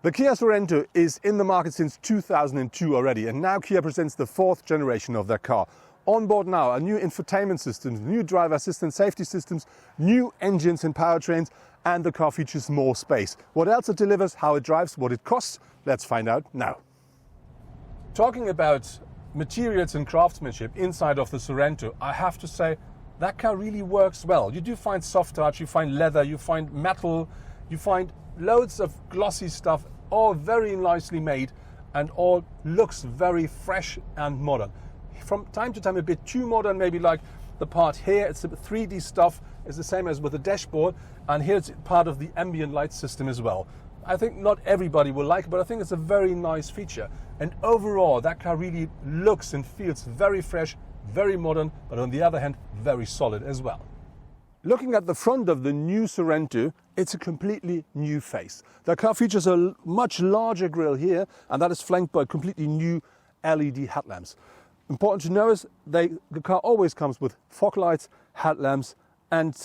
The Kia Sorento is in the market since 2002 already, and now Kia presents the fourth generation of their car. On board now are new infotainment systems, new driver assistance safety systems, new engines and powertrains, and the car features more space. What else it delivers, how it drives, what it costs, let's find out now. Talking about materials and craftsmanship inside of the Sorento, I have to say that car really works well. You do find soft touch, you find leather, you find metal, you find loads of glossy stuff, all very nicely made and all looks very fresh and modern. From time to time a bit too modern, maybe like the part here, it's a 3D stuff, it's the same as with the dashboard, and here it's part of the ambient light system as well. I think not everybody will like it, but I think it's a very nice feature. And overall, that car really looks and feels very fresh, very modern, but on the other hand, very solid as well. Looking at the front of the new Sorento, it's a completely new face. The car features a much larger grille here, and that is flanked by completely new LED headlamps. Important to know is the car always comes with fog lights, headlamps, and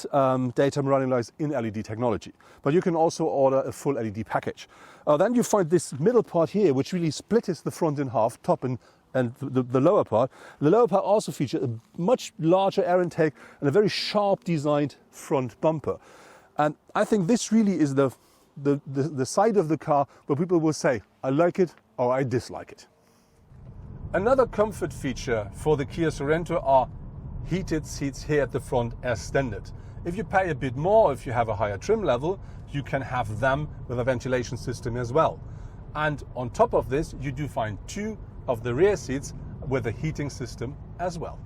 daytime running lights in LED technology. But you can also order a full LED package. Then you find this middle part here, which really splits the front in half, top and the lower part. The lower part also features a much larger air intake and a very sharp designed front bumper. And I think this really is the side of the car where people will say, I like it or I dislike it. Another comfort feature for the Kia Sorento are heated seats here at the front as standard. If you pay a bit more, if you have a higher trim level, you can have them with a ventilation system as well. And on top of this, you do find two of the rear seats with a heating system as well.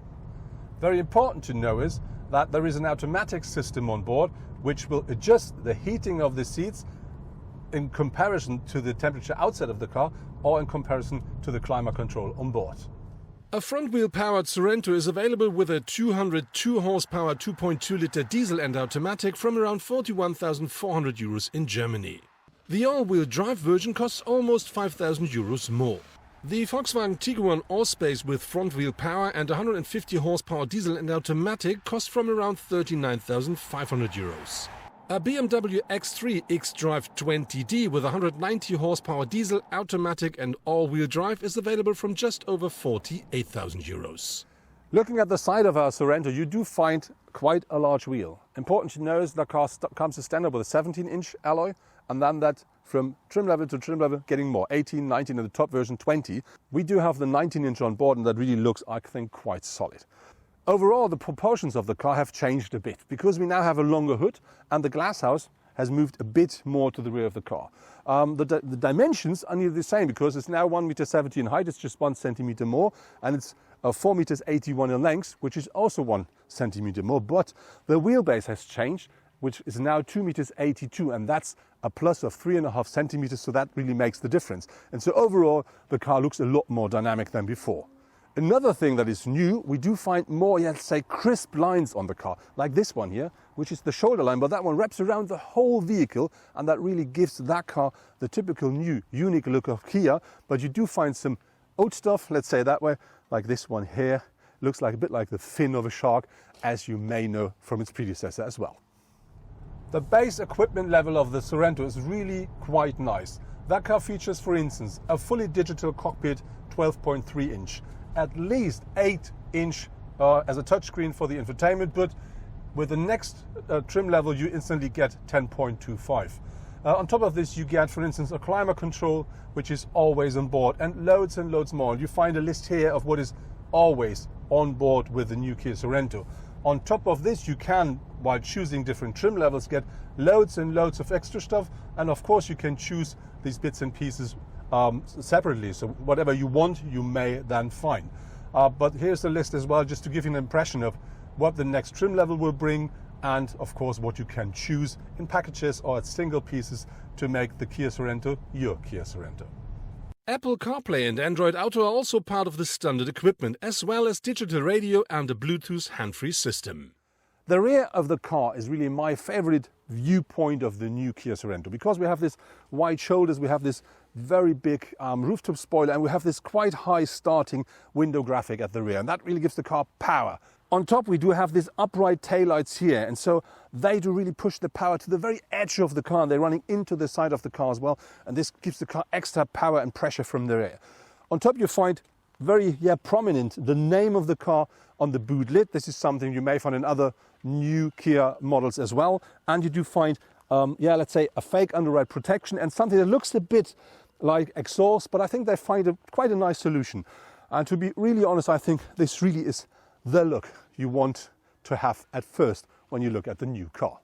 Very important to know is that there is an automatic system on board which will adjust the heating of the seats in comparison to the temperature outside of the car or in comparison to the climate control on board. A front-wheel powered Sorento is available with a 202 horsepower 2.2-litre diesel and automatic from around 41,400 euros in Germany. The all-wheel drive version costs almost 5,000 euros more. The Volkswagen Tiguan Allspace with front-wheel power and 150 horsepower diesel and automatic costs from around 39,500 euros. A BMW X3 xDrive 20D with 190 horsepower diesel, automatic and all-wheel drive is available from just over 48,000 euros. Looking at the side of our Sorento, you do find quite a large wheel. Important to know is the car comes as standard with a 17-inch alloy, and then that from trim level to trim level getting more, 18, 19 and the top version 20. We do have the 19-inch on board and that really looks, I think, quite solid. Overall, the proportions of the car have changed a bit because we now have a longer hood and the glasshouse has moved a bit more to the rear of the car. The dimensions are nearly the same because it's now 1.70 m in height, it's just 1 centimeter more, and it's 4.81 m in length, which is also 1 centimeter more, but the wheelbase has changed, which is now 2.82 m, and that's a plus of 3.5 centimeters, so that really makes the difference. And so overall, the car looks a lot more dynamic than before. Another thing that is new, we do find more, let's say, crisp lines on the car, like this one here, which is the shoulder line, but that one wraps around the whole vehicle, and that really gives that car the typical new, unique look of Kia. But you do find some old stuff, let's say that way, like this one here, looks like a bit like the fin of a shark, as you may know from its predecessor as well. The base equipment level of the Sorento is really quite nice. That car features, for instance, a fully digital cockpit 12.3 inch, at least 8 inch as a touchscreen for the infotainment, but with the next trim level you instantly get 10.25. On top of this you get, for instance, a climate control which is always on board, and loads more. You find a list here of what is always on board with the new Kia Sorento. On top of this you can, while choosing different trim levels, get loads and loads of extra stuff, and of course you can choose these bits and pieces separately, so whatever you want you may then find. But here's the list as well, just to give you an impression of what the next trim level will bring, and of course what you can choose in packages or at single pieces to make the Kia Sorento your Kia Sorento. Apple CarPlay and Android Auto are also part of the standard equipment, as well as digital radio and a Bluetooth hands-free system. The rear of the car is really my favorite viewpoint of the new Kia Sorento, because we have this wide shoulders, we have this very big rooftop spoiler, and we have this quite high starting window graphic at the rear, and that really gives the car power. On top we do have these upright taillights here, and so they do really push the power to the very edge of the car. They're running into the side of the car as well, and this gives the car extra power and pressure from the rear. On top you find very prominent the name of the car on the boot lid. This is something you may find in other new Kia models as well. And you do find, let's say, a fake underride protection and something that looks a bit like exhaust, but I think they find quite a nice solution. And to be really honest, I think this really is the look you want to have at first when you look at the new car.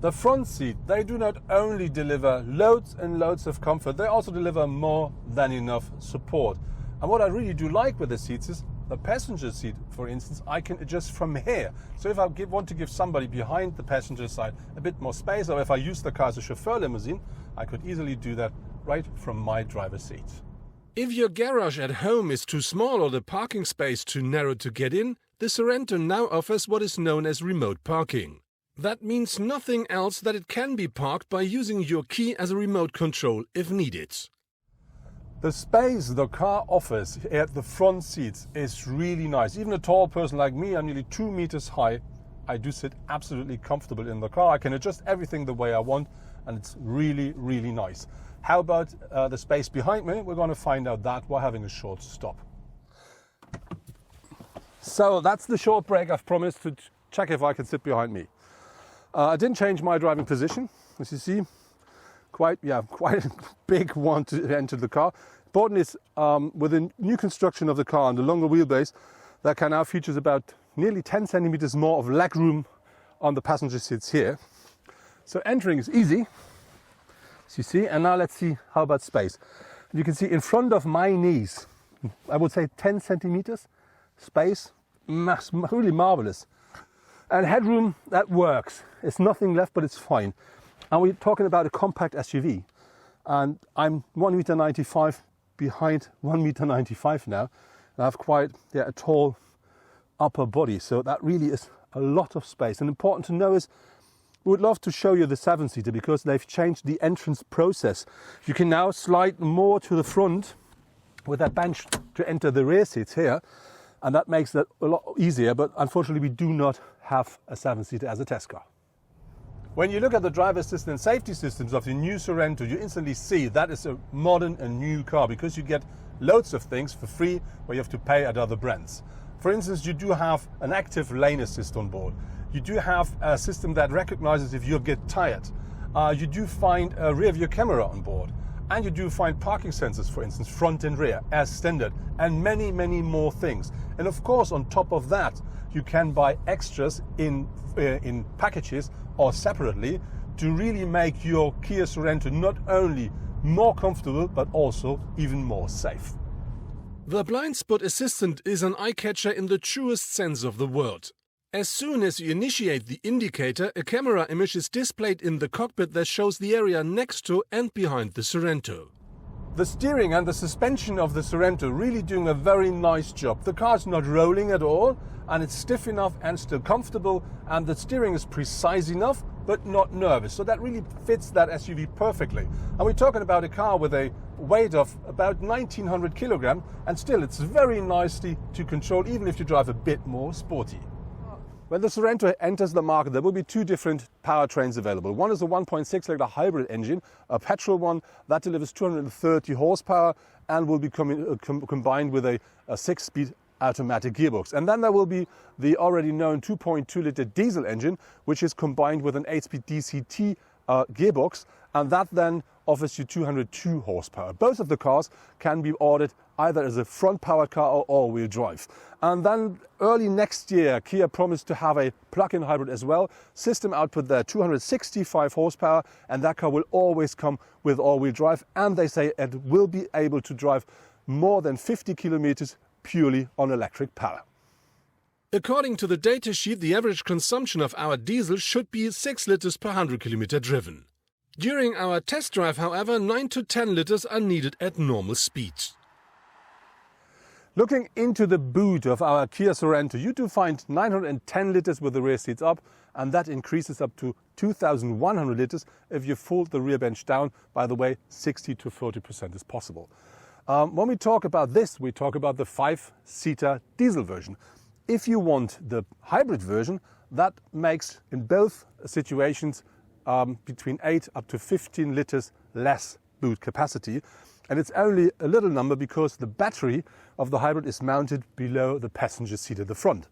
The front seat, they do not only deliver loads and loads of comfort, they also deliver more than enough support. And what I really do like with the seats is the passenger seat, for instance, I can adjust from here. So if I want to give somebody behind the passenger side a bit more space, or if I use the car as a chauffeur limousine, I could easily do that right from my driver's seat. If your garage at home is too small or the parking space too narrow to get in, the Sorento now offers what is known as remote parking. That means nothing else that it can be parked by using your key as a remote control if needed. The space the car offers at the front seats is really nice. Even a tall person like me, I'm nearly 2 meters high, I do sit absolutely comfortable in the car. I can adjust everything the way I want, and it's really, really nice. How about the space behind me? We're going to find out that while having a short stop. So that's the short break I've promised to check if I can sit behind me. I didn't change my driving position, as you see. Quite a big one to enter the car. Important is with the new construction of the car and the longer wheelbase, that car now features about nearly 10 centimeters more of leg room on the passenger seats here. So entering is easy, as you see. And now let's see how about space. You can see in front of my knees, I would say 10 centimeters space, really marvelous. And headroom, that works. It's nothing left, but it's fine. And we're talking about a compact SUV. And I'm 1.95 meters behind 1.95 meters now. And I have quite a tall upper body. So that really is a lot of space. And important to know is, we would love to show you the 7-seater because they've changed the entrance process. You can now slide more to the front with that bench to enter the rear seats here. And that makes that a lot easier. But unfortunately, we do not have a 7-seater as a test car. When you look at the driver assistance and safety systems of the new Sorento, you instantly see that is a modern and new car because you get loads of things for free where you have to pay at other brands. For instance, you do have an active lane assist on board. You do have a system that recognizes if you get tired. You do find a rear view camera on board. And you do find parking sensors, for instance, front and rear, as standard, and many, many more things. And of course, on top of that, you can buy extras in packages or separately to really make your Kia Sorento not only more comfortable, but also even more safe. The blind spot assistant is an eye-catcher in the truest sense of the word. As soon as you initiate the indicator, a camera image is displayed in the cockpit that shows the area next to and behind the Sorento. The steering and the suspension of the Sorento really doing a very nice job. The car's not rolling at all, and it's stiff enough and still comfortable, and the steering is precise enough but not nervous. So that really fits that SUV perfectly. And we're talking about a car with a weight of about 1900 kilograms, and still it's very nicely to control, even if you drive a bit more sporty. When the Sorento enters the market, there will be two different powertrains available. One is a 1.6 liter hybrid engine, a petrol one that delivers 230 horsepower and will be combined with a 6-speed automatic gearbox. And then there will be the already known 2.2 liter diesel engine, which is combined with an 8-speed DCT gearbox, and that then offers you 202 horsepower. Both of the cars can be ordered either as a front-powered car or all-wheel drive. And then early next year, Kia promised to have a plug-in hybrid as well. System output there, 265 horsepower, and that car will always come with all-wheel drive. And they say it will be able to drive more than 50 kilometers purely on electric power. According to the datasheet, the average consumption of our diesel should be 6 liters per 100 kilometer driven. During our test drive, however, 9 to 10 liters are needed at normal speeds. Looking into the boot of our Kia Sorento, you do find 910 liters with the rear seats up, and that increases up to 2,100 liters if you fold the rear bench down. By the way, 60 to 40% is possible. When we talk about this, we talk about the 5-seater diesel version. If you want the hybrid version, that makes in both situations between 8 up to 15 liters less boot capacity. And it's only a little number because the battery of the hybrid is mounted below the passenger seat at the front.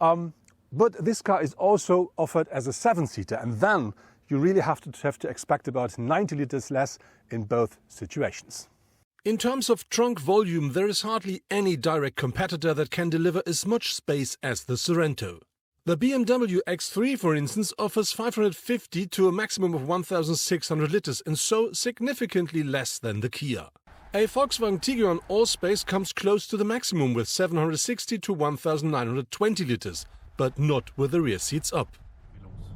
But this car is also offered as a 7-seater, and then you really have to expect about 90 liters less in both situations. In terms of trunk volume, there is hardly any direct competitor that can deliver as much space as the Sorento. The BMW X3, for instance, offers 550 to a maximum of 1,600 liters and so significantly less than the Kia. A Volkswagen Tiguan Allspace comes close to the maximum with 760 to 1,920 liters, but not with the rear seats up.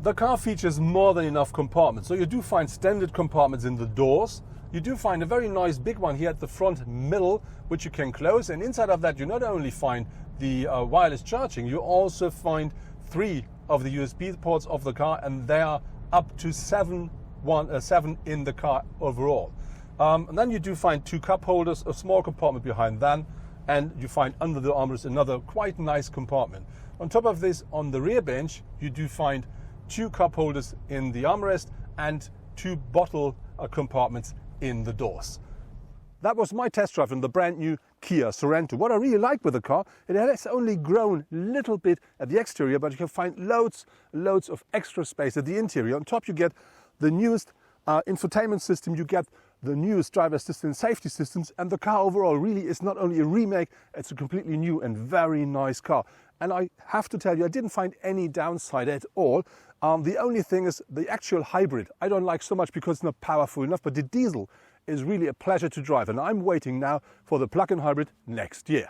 The car features more than enough compartments, so you do find standard compartments in the doors. You do find a very nice big one here at the front middle, which you can close, and inside of that you not only find the wireless charging, you also find 3 of the USB ports of the car, and they are up to 7 in the car overall. And then you do find 2 cup holders, a small compartment behind them, and you find under the armrest another quite nice compartment. On top of this, on the rear bench, you do find 2 cup holders in the armrest and 2 bottle compartments in the doors. That was my test drive on the brand new Kia Sorento. What I really like with the car, it has only grown a little bit at the exterior, but you can find loads of extra space at the interior. On top you get the newest infotainment system, you get the newest driver assistance safety systems, and the car overall really is not only a remake, it's a completely new and very nice car. And I have to tell you, I didn't find any downside at all. The only thing is the actual hybrid. I don't like so much because it's not powerful enough, but the diesel is really a pleasure to drive. And I'm waiting now for the plug-in hybrid next year.